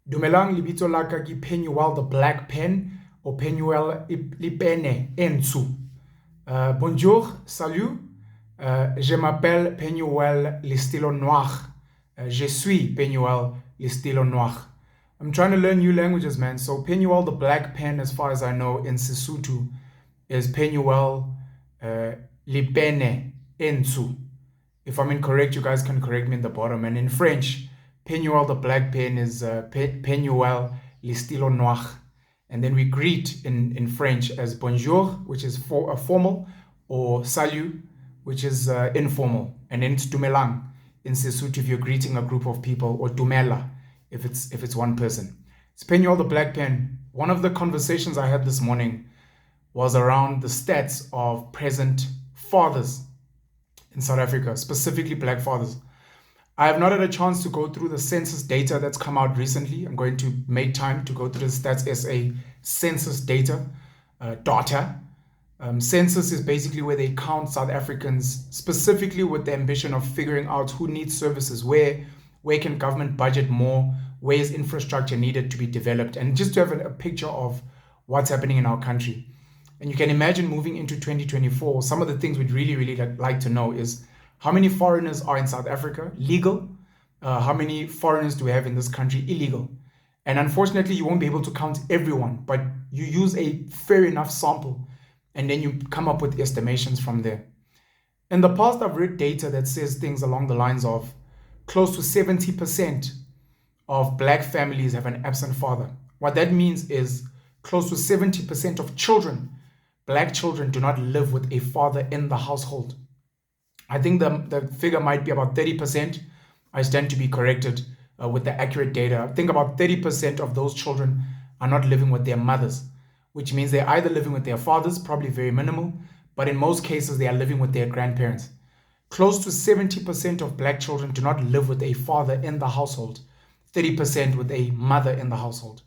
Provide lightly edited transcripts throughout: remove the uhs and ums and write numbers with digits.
Dumelang lebitso la ka ke Penuel the Black Pen or Penuel Lipene Ensu. Bonjour, salut. Je m'appelle Penuel Listilo Noir. Je suis Penuel Listilo Noir. I'm trying to learn new languages, man. So Penuel the Black Pen, as far as I know, in Sesotho is Penuel Lipene Ensu. If I'm incorrect, you guys can correct me in the bottom. And in French, Penuel the Black Pen is Penuel l'Estilo Noir. And then we greet in French as bonjour, which is formal, or salut, which is informal. And then it's dumelang in Sesotho if you're greeting a group of people, or dumela if it's one person. It's Penuel the Black Pen. One of the conversations I had this morning was around the stats of present fathers in South Africa, specifically black fathers. I have not had a chance to go through the census data that's come out recently. I'm going to make time to go through the Stats SA census data. Census is basically where they count South Africans, specifically with the ambition of figuring out who needs services, where can government budget more, where is infrastructure needed to be developed, and just to have a picture of what's happening in our country. And you can imagine moving into 2024, some of the things we'd really like to know is how many foreigners are in South Africa, legal? How many foreigners do we have in this country, illegal? And unfortunately, you won't be able to count everyone, but you use a fair enough sample, and then you come up with estimations from there. In the past, I've read data that says things along the lines of close to 70% of black families have an absent father. What that means is close to 70% of children, black children, do not live with a father in the household. I think the figure might be about 30%. I stand to be corrected with the accurate data. I think about 30% of those children are not living with their mothers, which means they're either living with their fathers, probably very minimal, but in most cases they are living with their grandparents. Close to 70% of black children do not live with a father in the household, 30% with a mother in the household.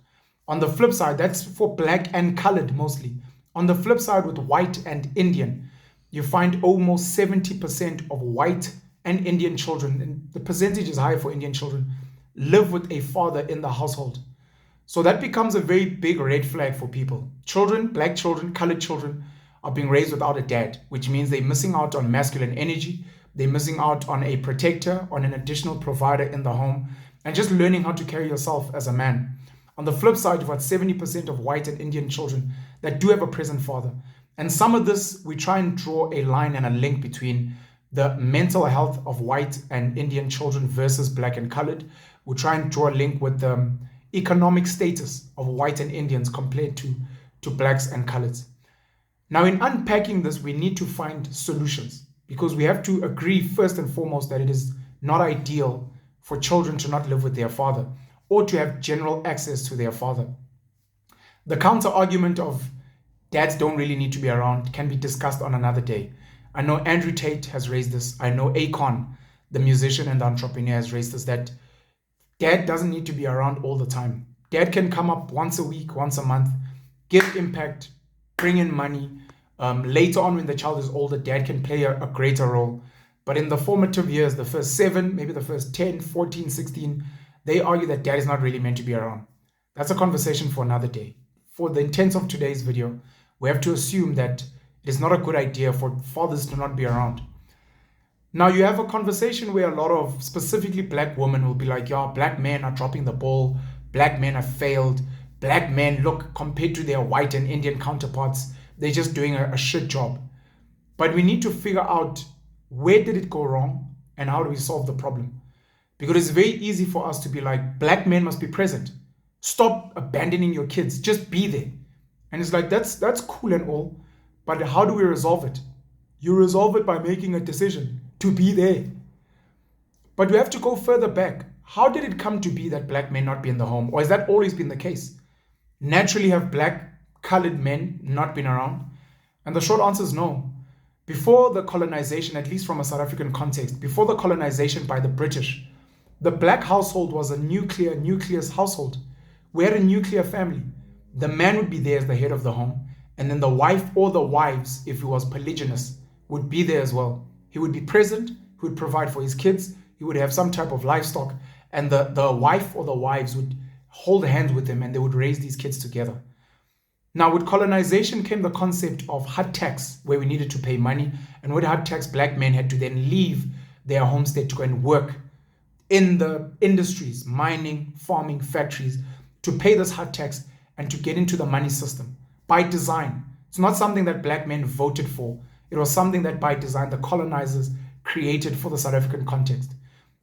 On the flip side, that's for black and colored mostly. On the flip side, with white and Indian, you find almost 70% of white and Indian children, and the percentage is high for Indian children, live with a father in the household. So that becomes a very big red flag for people. Children, black children, colored children, are being raised without a dad, which means they're missing out on masculine energy, they're missing out on a protector, on an additional provider in the home, and just learning how to carry yourself as a man. On the flip side, you've got 70% of white and Indian children that do have a present father. And some of this, we try and draw a line and a link between the mental health of white and Indian children versus black and colored. We try and draw a link with the economic status of white and Indians compared to blacks and coloreds. Now, in unpacking this, we need to find solutions, because we have to agree first and foremost that it is not ideal for children to not live with their father or to have general access to their father. The counter argument of dads don't really need to be around can be discussed on another day. I know Andrew Tate has raised this. I know Akon, the musician and the entrepreneur, has raised this, that dad doesn't need to be around all the time. Dad can come up once a week, once a month, give impact, bring in money. Later on, when the child is older, dad can play a greater role. But in the formative years, the first 7, maybe the first 10, 14, 16, they argue that dad is not really meant to be around. That's a conversation for another day. For the intents of today's video, we have to assume that it is not a good idea for fathers to not be around. Now, you have a conversation where a lot of specifically black women will be like, yeah, black men are dropping the ball, black men have failed, black men, look, compared to their white and Indian counterparts, they're just doing a shit job. But we need to figure out, where did it go wrong and how do we solve the problem? Because it's very easy for us to be like, black men must be present. Stop abandoning your kids. Just be there. And it's like, that's cool and all, but how do we resolve it? You resolve it by making a decision to be there. But we have to go further back. How did it come to be that black men not be in the home? Or has that always been the case? Naturally, have black colored men not been around? And the short answer is no. Before the colonization, at least from a South African context, before the colonization by the British, the black household was a nucleus household. We had a nuclear family. The man would be there as the head of the home, and then the wife or the wives, if he was polygynous, would be there as well. He would be present, he would provide for his kids, he would have some type of livestock, and the wife or the wives would hold hands with him and they would raise these kids together. Now, with colonization came the concept of hut tax, where we needed to pay money. And with hut tax, black men had to then leave their homestead to go and work in the industries, mining, farming, factories, to pay this hut tax and to get into the money system by design. It's not something that black men voted for. It was something that by design the colonizers created for the South African context.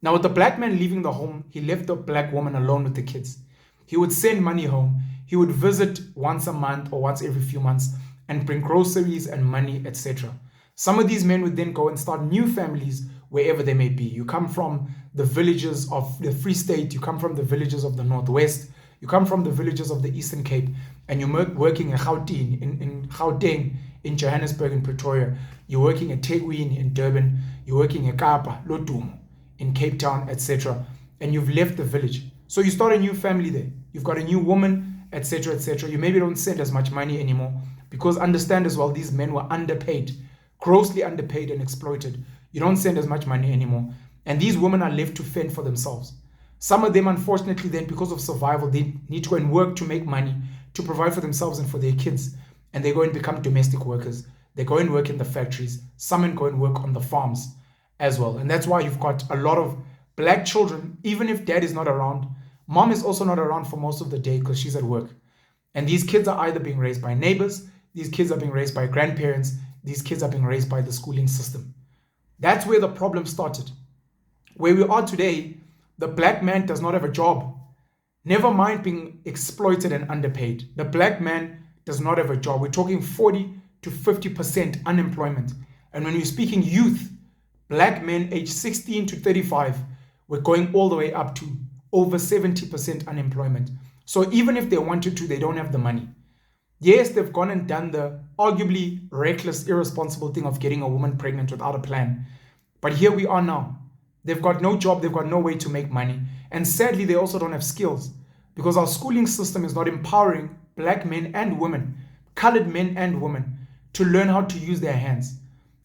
Now, with the black man leaving the home, he left the black woman alone with the kids. He would send money home. He would visit once a month or once every few months and bring groceries and money, etc. Some of these men would then go and start new families wherever they may be. You come from the villages of the Free State, you come from the villages of the Northwest, you come from the villages of the Eastern Cape, and you're working in Gauteng, in Gauteng, in Johannesburg, in Pretoria. You're working at Tegwini in Durban. You're working at Kapa, Lotumo, in Cape Town, etc. And you've left the village. So you start a new family there. You've got a new woman, etc., etc. You maybe don't send as much money anymore because understand as well, these men were underpaid, grossly underpaid and exploited. You don't send as much money anymore. And these women are left to fend for themselves. Some of them, unfortunately, then, because of survival, they need to go and work to make money, to provide for themselves and for their kids. And they go and become domestic workers. They go and work in the factories. Some go and work on the farms as well. And that's why you've got a lot of black children, even if dad is not around. Mom is also not around for most of the day because she's at work. And these kids are either being raised by neighbors, these kids are being raised by grandparents, these kids are being raised by the schooling system. That's where the problem started. Where we are today, the black man does not have a job. Never mind being exploited and underpaid. The black man does not have a job. We're talking 40 to 50% unemployment. And when we're speaking youth, black men aged 16 to 35, we're going all the way up to over 70% unemployment. So even if they wanted to, they don't have the money. Yes, they've gone and done the arguably reckless, irresponsible thing of getting a woman pregnant without a plan. But here we are now. They've got no job, they've got no way to make money. And sadly, they also don't have skills because our schooling system is not empowering black men and women, colored men and women, to learn how to use their hands.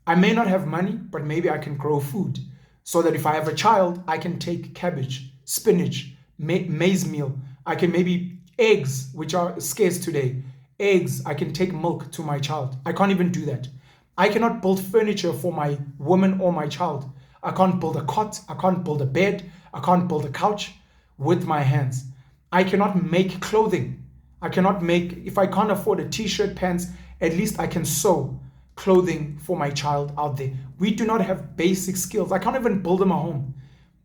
I may not have money, but maybe I can grow food so that if I have a child, I can take cabbage, spinach, maize meal. I can maybe eggs, which are scarce today. Eggs, I can take milk to my child. I can't even do that. I cannot build furniture for my woman or my child. I can't build a cot. I can't build a bed. I can't build a couch with my hands. I cannot make clothing. I cannot make, if I can't afford a t-shirt, pants, at least I can sew clothing for my child out there. We do not have basic skills. I can't even build them a home.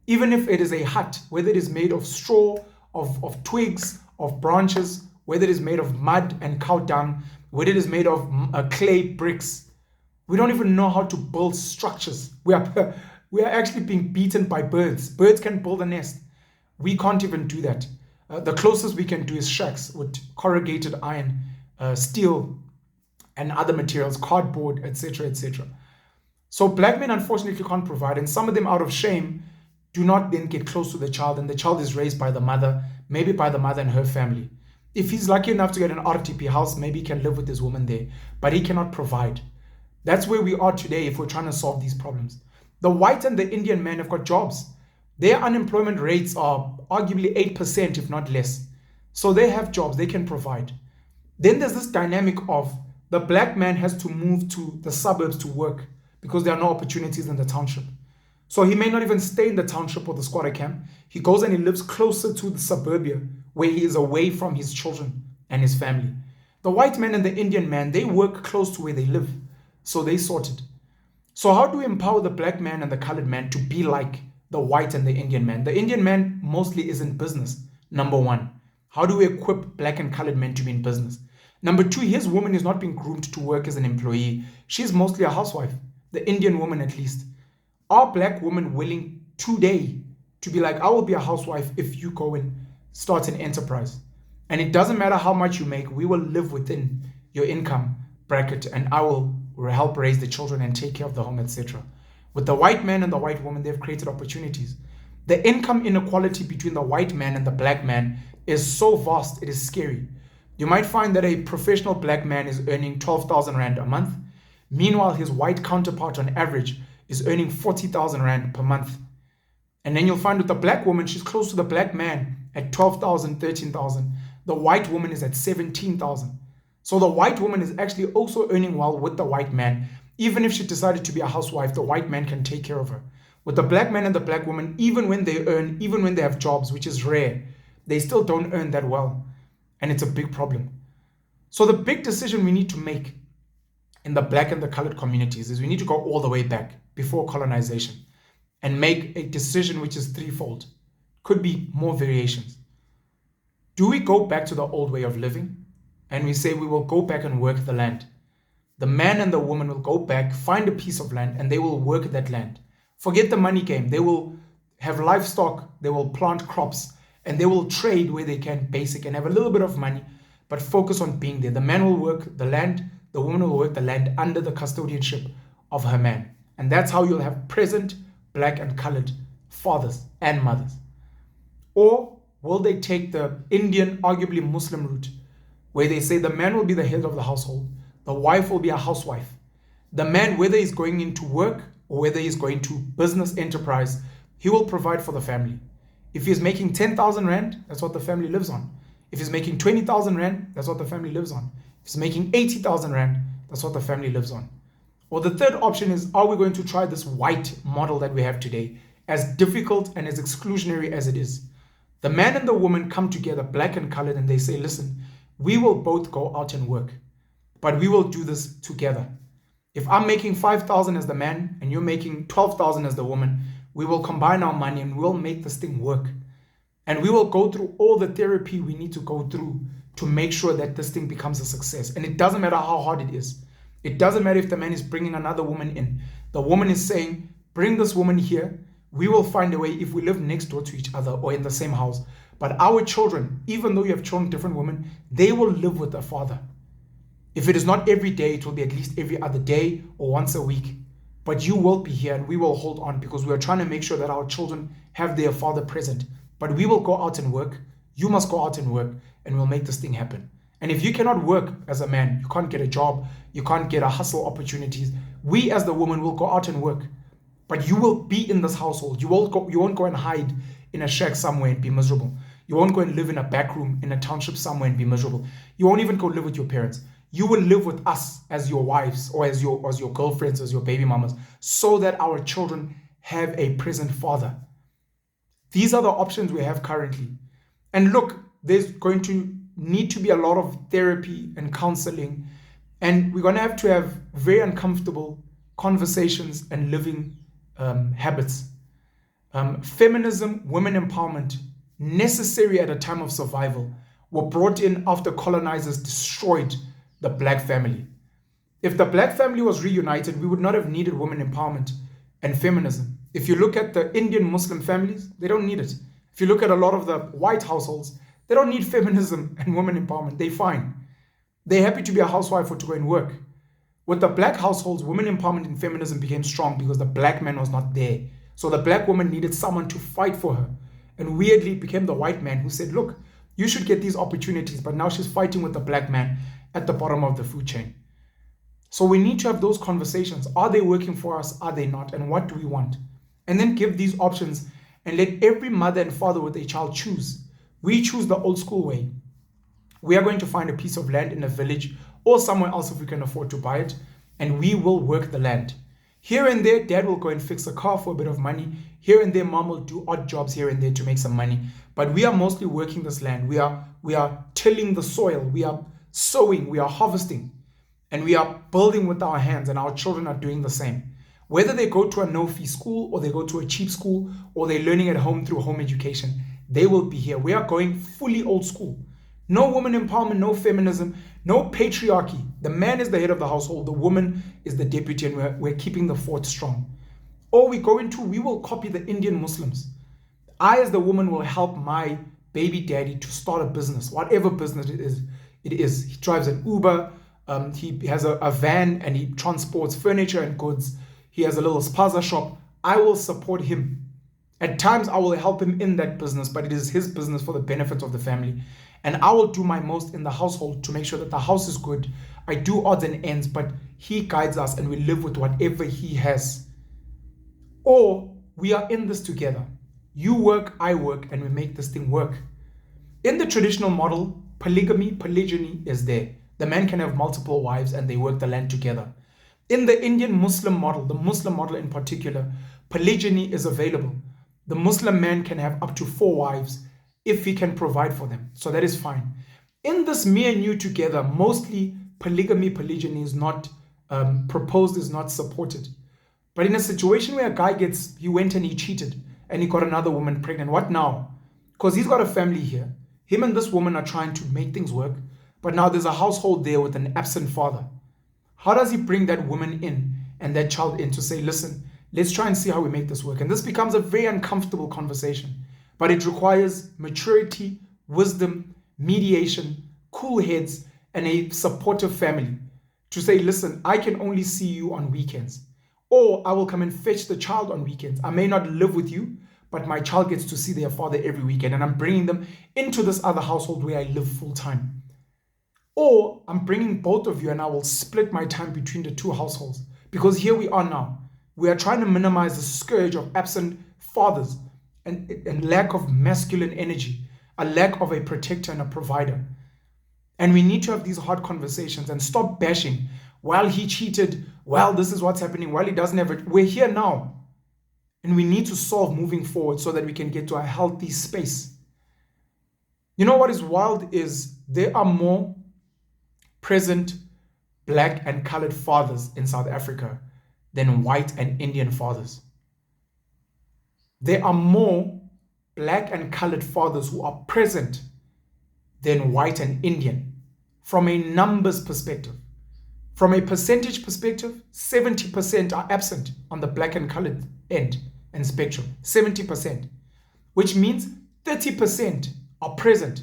Even if it is a hut, whether it is made of straw, of twigs, of branches, whether it is made of mud and cow dung, whether it is made of clay bricks, we don't even know how to build structures. We are actually being beaten by birds. Birds can build a nest. We can't even do that. The closest we can do is shacks with corrugated iron, steel, and other materials, cardboard, etc., etc. So black men unfortunately can't provide, and some of them out of shame do not then get close to the child, and the child is raised by the mother, maybe by the mother and her family. If he's lucky enough to get an RTP house, maybe he can live with his woman there, but he cannot provide. That's where we are today if we're trying to solve these problems. The white and the Indian men have got jobs. Their unemployment rates are arguably 8%, if not less. So they have jobs, they can provide. Then there's this dynamic of the black man has to move to the suburbs to work because there are no opportunities in the township. So he may not even stay in the township or the squatter camp. He goes and he lives closer to the suburbia where he is away from his children and his family. The white man and the Indian man, they work close to where they live. So they sorted. So how do we empower the black man and the colored man to be like the white and the Indian man? The Indian man mostly is in business, number one. How do we equip black and colored men to be in business? Number two, his woman is not being groomed to work as an employee. She's mostly a housewife, the Indian woman at least. Are black women willing today to be like, I will be a housewife if you go and start an enterprise? And it doesn't matter how much you make, we will live within your income bracket and I will help raise the children and take care of the home, etc. With the white man and the white woman, they've created opportunities. The income inequality between the white man and the black man is so vast, it is scary. You might find that a professional black man is earning 12,000 Rand a month. Meanwhile, his white counterpart on average is earning 40,000 Rand per month. And then you'll find with the black woman, she's close to the black man at 12,000, 13,000. The white woman is at 17,000. So the white woman is actually also earning well with the white man. Even if she decided to be a housewife, the white man can take care of her. With the black man and the black woman, even when they earn, even when they have jobs, which is rare, they still don't earn that well. And it's a big problem. So the big decision we need to make in the black and the colored communities is we need to go all the way back before colonization and make a decision which is threefold. Could be more variations. Do we go back to the old way of living? And we say we will go back and work the land. The man and the woman will go back, find a piece of land, and they will work that land. Forget the money game. They will have livestock, they will plant crops, and they will trade where they can, basic, and have a little bit of money, but focus on being there. The man will work the land, the woman will work the land under the custodianship of her man. And that's how you'll have present black and colored fathers and mothers. Or will they take the Indian, arguably Muslim route, where they say the man will be the head of the household, the wife will be a housewife. The man, whether he's going into work or whether he's going to business enterprise, he will provide for the family. If he's making 10,000 Rand, that's what the family lives on. If he's making 20,000 Rand, that's what the family lives on. If he's making 80,000 Rand, that's what the family lives on. Or the third option is, are we going to try this white model that we have today, as difficult and as exclusionary as it is? The man and the woman come together, black and colored, and they say, listen, we will both go out and work, but we will do this together. If I'm making 5,000 as the man and you're making 12,000 as the woman, we will combine our money and we'll make this thing work. And we will go through all the therapy we need to go through to make sure that this thing becomes a success. And it doesn't matter how hard it is. It doesn't matter if the man is bringing another woman in. The woman is saying, bring this woman here. We will find a way if we live next door to each other or in the same house. But our children, even though you have children, different women, they will live with their father. If it is not every day, it will be at least every other day or once a week. But you will be here and we will hold on because we are trying to make sure that our children have their father present. But we will go out and work. You must go out and work and we'll make this thing happen. And if you cannot work as a man, you can't get a job, you can't get a hustle opportunities, we as the woman will go out and work. But you will be in this household. You won't go and hide in a shack somewhere and be miserable. You won't go and live in a back room in a township somewhere and be miserable. You won't even go live with your parents. You will live with us as your wives or as your girlfriends, as your baby mamas, so that our children have a present father. These are the options we have currently. And look, there's going to need to be a lot of therapy and counseling, and we're going to have very uncomfortable conversations and living habits. Feminism, women empowerment, necessary at a time of survival, were brought in after colonizers destroyed the black family. If the black family was reunited, we would not have needed women empowerment and feminism. If you look at the Indian Muslim families, they don't need it. If you look at a lot of the white households, they don't need feminism and women empowerment. They're fine. They're happy to be a housewife or to go and work. With the black households, women empowerment and feminism became strong because the black man was not there. So the black woman needed someone to fight for her. And weirdly, it became the white man who said, look, you should get these opportunities. But now she's fighting with the black man at the bottom of the food chain. So we need to have those conversations. Are they working for us? Are they not? And what do we want? And then give these options and let every mother and father with a child choose. We choose the old school way. We are going to find a piece of land in a village or somewhere else if we can afford to buy it, and we will work the land. Here and there, dad will go and fix a car for a bit of money. Here and there, mom will do odd jobs here and there to make some money. But we are mostly working this land. We are tilling the soil. We are sowing. We are harvesting. And we are building with our hands, and our children are doing the same. Whether they go to a no-fee school or they go to a cheap school or they're learning at home through home education, they will be here. We are going fully old school. No woman empowerment, no feminism, no patriarchy. The man is the head of the household. The woman is the deputy, and we're keeping the fort strong. Or we will copy the Indian Muslims. I, as the woman, will help my baby daddy to start a business, whatever business it is. He drives an Uber. He has a van and he transports furniture and goods. He has a little spaza shop. I will support him. At times, I will help him in that business, but it is his business for the benefit of the family. And I will do my most in the household to make sure that the house is good. I do odds and ends, but he guides us and we live with whatever he has. Or we are in this together. You work, I work, and we make this thing work. In the traditional model, polygyny is there. The man can have multiple wives and they work the land together. In the Indian Muslim model, the Muslim model in particular, polygyny is available. The Muslim man can have up to 4 wives if he can provide for them. So that is fine. In this me and you together, mostly polygyny is not proposed, is not supported. But in a situation where a guy he went and he cheated and he got another woman pregnant, what now? Because he's got a family here. Him and this woman are trying to make things work, but now there's a household there with an absent father. How does he bring that woman in and that child in to say, listen, let's try and see how we make this work? And this becomes a very uncomfortable conversation, but it requires maturity, wisdom, mediation, cool heads, and a supportive family to say, listen, I can only see you on weekends, or I will come and fetch the child on weekends. I may not live with you, but my child gets to see their father every weekend, and I'm bringing them into this other household where I live full time. Or I'm bringing both of you and I will split my time between the two households. Because here we are now. We are trying to minimize the scourge of absent fathers and lack of masculine energy, a lack of a protector and a provider. And we need to have these hard conversations and stop bashing. Well, he cheated. Well, this is what's happening. Well, he doesn't have it. We're here now. And we need to solve moving forward so that we can get to a healthy space. You know what is wild is there are more present black and colored fathers in South Africa than white and Indian fathers. There are more black and colored fathers who are present than white and Indian from a numbers perspective. From a percentage perspective, 70% are absent on the black and colored end and spectrum, 70%, which means 30% are present.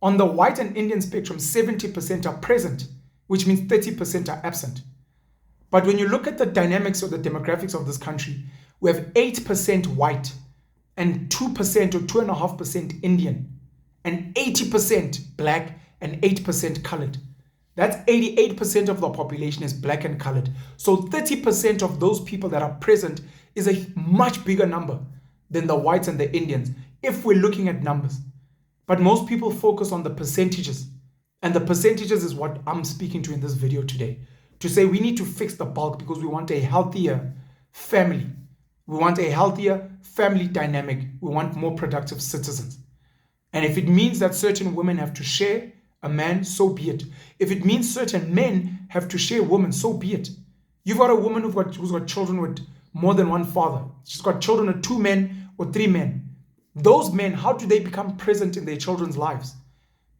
On the white and Indian spectrum, 70% are present, which means 30% are absent. But when you look at the dynamics of the demographics of this country, we have 8% white and 2% or 2.5% Indian and 80% black and 8% colored. That's 88% of the population is black and colored. So 30% of those people that are present is a much bigger number than the whites and the Indians if we're looking at numbers. But most people focus on the percentages. And the percentages is what I'm speaking to in this video today. To say we need to fix the bulk because we want a healthier family. We want a healthier family dynamic. We want more productive citizens. And if it means that certain women have to share a man, so be it. If it means certain men have to share women, so be it. You've got a woman who's got children with more than one father. She's got children with 2 men or 3 men. Those men, how do they become present in their children's lives?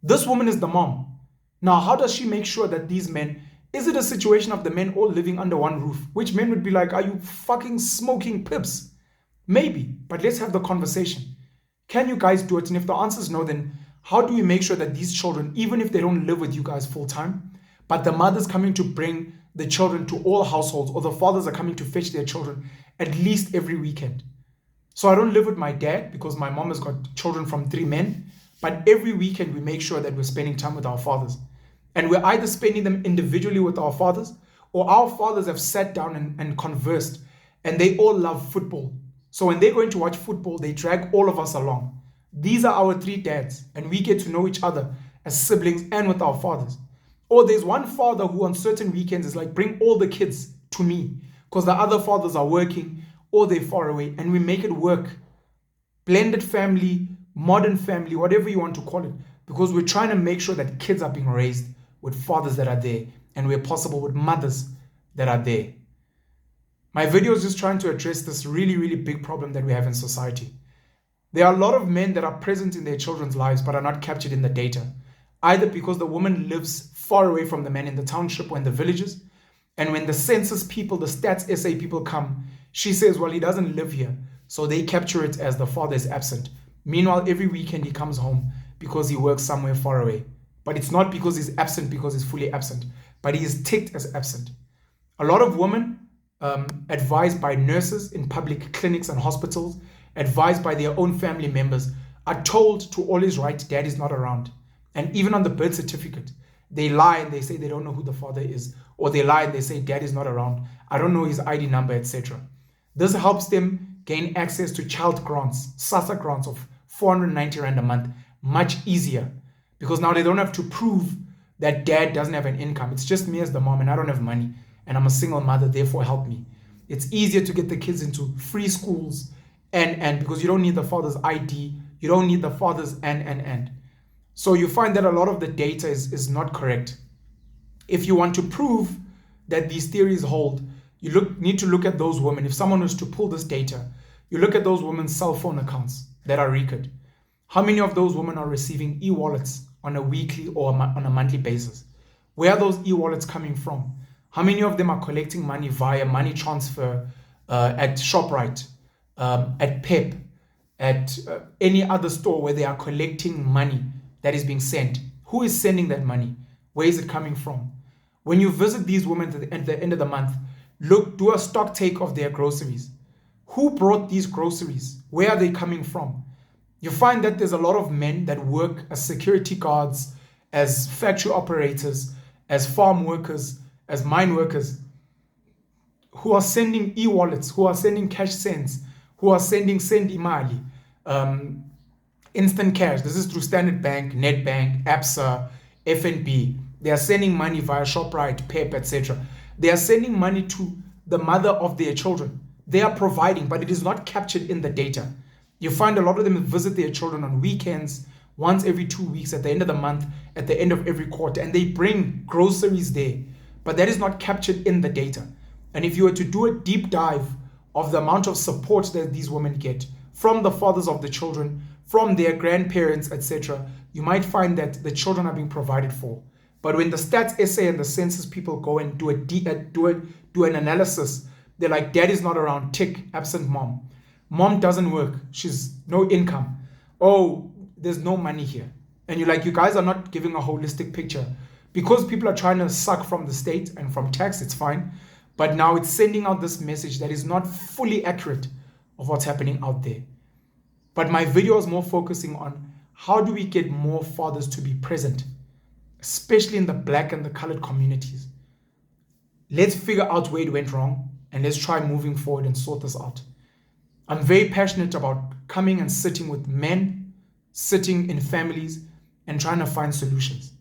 This woman is the mom. Now, how does she make sure that these men, is it a situation of the men all living under one roof? Which men would be like, are you fucking smoking pips? Maybe, but let's have the conversation. Can you guys do it? And if the answer is no, then how do we make sure that these children, even if they don't live with you guys full time, but the mother's coming to bring the children to all households, or the fathers are coming to fetch their children at least every weekend? So I don't live with my dad because my mom has got children from 3 men, but every weekend we make sure that we're spending time with our fathers. And we're either spending them individually with our fathers, or our fathers have sat down and conversed, and they all love football. So when they're going to watch football, they drag all of us along. These are our 3 dads, and we get to know each other as siblings and with our fathers. Or there's one father who on certain weekends is like, bring all the kids to me, because the other fathers are working or they're far away, and we make it work. Blended family, modern family, whatever you want to call it, because we're trying to make sure that kids are being raised with fathers that are there, and where possible with mothers that are there. My video is just trying to address this really, really big problem that we have in society. There are a lot of men that are present in their children's lives but are not captured in the data, either because the woman lives far away from the man in the township or in the villages, and when the census people, the stats SA people come, she says, well, he doesn't live here, so they capture it as the father is absent. Meanwhile, every weekend he comes home because he works somewhere far away. But it's not because he's absent because he's fully absent, but he is ticked as absent. A lot of women advised by nurses in public clinics and hospitals, advised by their own family members, are told to always write dad is not around. And even on the birth certificate, they lie and they say they don't know who the father is, or they lie and they say dad is not around, I don't know his ID number, etc. This helps them gain access to child grants, SASSA grants of 490 Rand a month, much easier, because now they don't have to prove that dad doesn't have an income. It's just me as the mom and I don't have money and I'm a single mother, therefore help me. It's easier to get the kids into free schools and because you don't need the father's ID, you don't need the father's and. So you find that a lot of the data is not correct. If you want to prove that these theories hold, you need to look at those women. If someone was to pull this data, you look at those women's cell phone accounts that are recorded. How many of those women are receiving e-wallets on a weekly or on a monthly basis? Where are those e-wallets coming from? How many of them are collecting money via money transfer at ShopRite, at PEP, at any other store where they are collecting money that is being sent? Who is sending that money? Where is it coming from? When you visit these women at the end of the month, do a stock take of their groceries. Who brought these groceries? Where are they coming from? You find that there's a lot of men that work as security guards, as factory operators, as farm workers, as mine workers, who are sending e-wallets, who are sending cash sends, who are sending send imali, instant cash. This is through Standard Bank, Nedbank, Absa, FNB. They are sending money via ShopRite, PEP, etc. They are sending money to the mother of their children. They are providing, but it is not captured in the data. You find a lot of them visit their children on weekends, once every 2 weeks, at the end of the month, at the end of every quarter, and they bring groceries there. But that is not captured in the data. And if you were to do a deep dive of the amount of support that these women get from the fathers of the children, from their grandparents, etc., you might find that the children are being provided for. But when the stats essay and the census people go and do an analysis, they're like, dad is not around, tick, absent mom. Mom doesn't work. She's no income. Oh, there's no money here. And you're like, you guys are not giving a holistic picture. Because people are trying to suck from the state and from tax, it's fine. But now it's sending out this message that is not fully accurate of what's happening out there. But my video is more focusing on how do we get more fathers to be present, especially in the black and the colored communities. Let's figure out where it went wrong and let's try moving forward and sort this out. I'm very passionate about coming and sitting with men, sitting in families and trying to find solutions.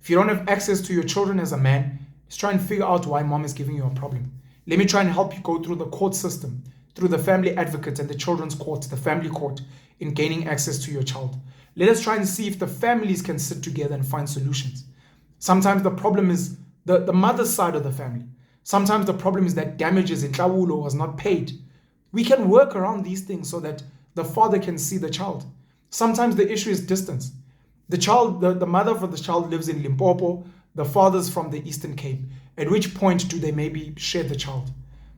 If you don't have access to your children as a man, let's try and figure out why mom is giving you a problem. Let me try and help you go through the court system, through the family advocate and the children's court, the family court, in gaining access to your child. Let us try and see if the families can sit together and find solutions. Sometimes the problem is the mother's side of the family. Sometimes the problem is that damages in Tlawulo was not paid. We can work around these things so that the father can see the child. Sometimes the issue is distance. The mother for the child lives in Limpopo, the father's from the Eastern Cape. At which point do they maybe share the child?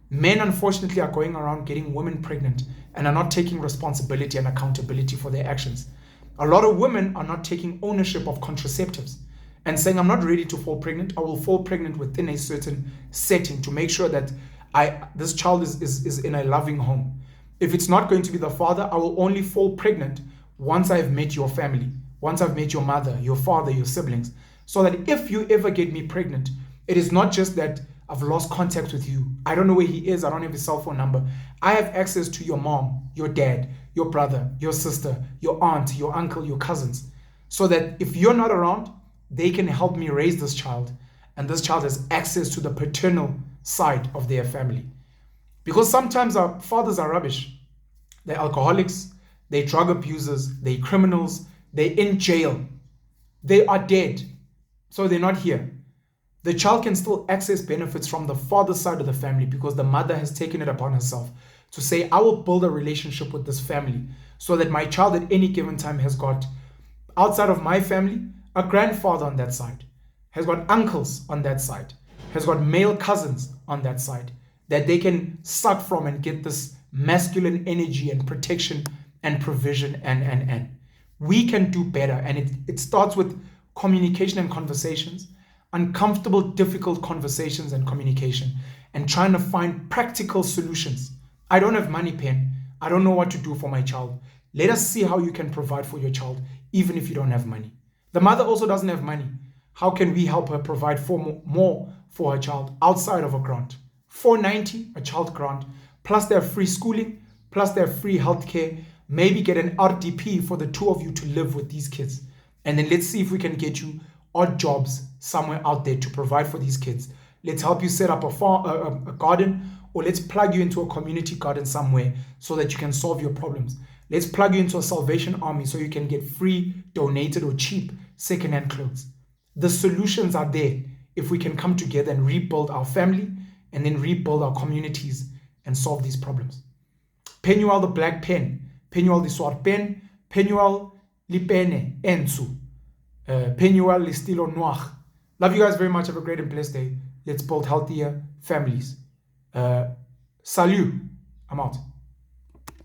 Men, unfortunately, are going around getting women pregnant and are not taking responsibility and accountability for their actions. A lot of women are not taking ownership of contraceptives and saying, I'm not ready to fall pregnant. I will fall pregnant within a certain setting to make sure that this child is in a loving home. If it's not going to be the father, I will only fall pregnant once I've met your family, once I've met your mother, your father, your siblings, so that if you ever get me pregnant, it is not just that I've lost contact with you. I don't know where he is. I don't have his cell phone number. I have access to your mom, your dad, your brother, your sister, your aunt, your uncle, your cousins, so that if you're not around, they can help me raise this child, and this child has access to the paternal side of their family. Because sometimes our fathers are rubbish. They're alcoholics, they're drug abusers, they're criminals, they're in jail. They are dead, so they're not here. The child can still access benefits from the father's side of the family because the mother has taken it upon herself to say, I will build a relationship with this family so that my child at any given time has got, outside of my family, a grandfather on that side, has got uncles on that side, has got male cousins on that side, that they can suck from and get this masculine energy and protection and provision and. We can do better, and it starts with communication and conversations, uncomfortable, difficult conversations and communication, and trying to find practical solutions. I don't have money, Pen. I don't know what to do for my child. Let us see how you can provide for your child, even if you don't have money. The mother also doesn't have money. How can we help her provide more for her child outside of a grant? 490, a child grant, plus their free schooling, plus their free healthcare, maybe get an RDP for the two of you to live with these kids. And then let's see if we can get you odd jobs somewhere out there to provide for these kids. Let's help you set up a farm, a garden, or let's plug you into a community garden somewhere so that you can solve your problems. Let's plug you into a Salvation Army so you can get free, donated, or cheap secondhand clothes. The solutions are there if we can come together and rebuild our family and then rebuild our communities and solve these problems. Penuel the black pen, Penuel the swart pen, Penuel li pene ensu, Penuel li stilo noir. Love you guys very much. Have a great and blessed day. Let's build healthier families. Salut. I'm out.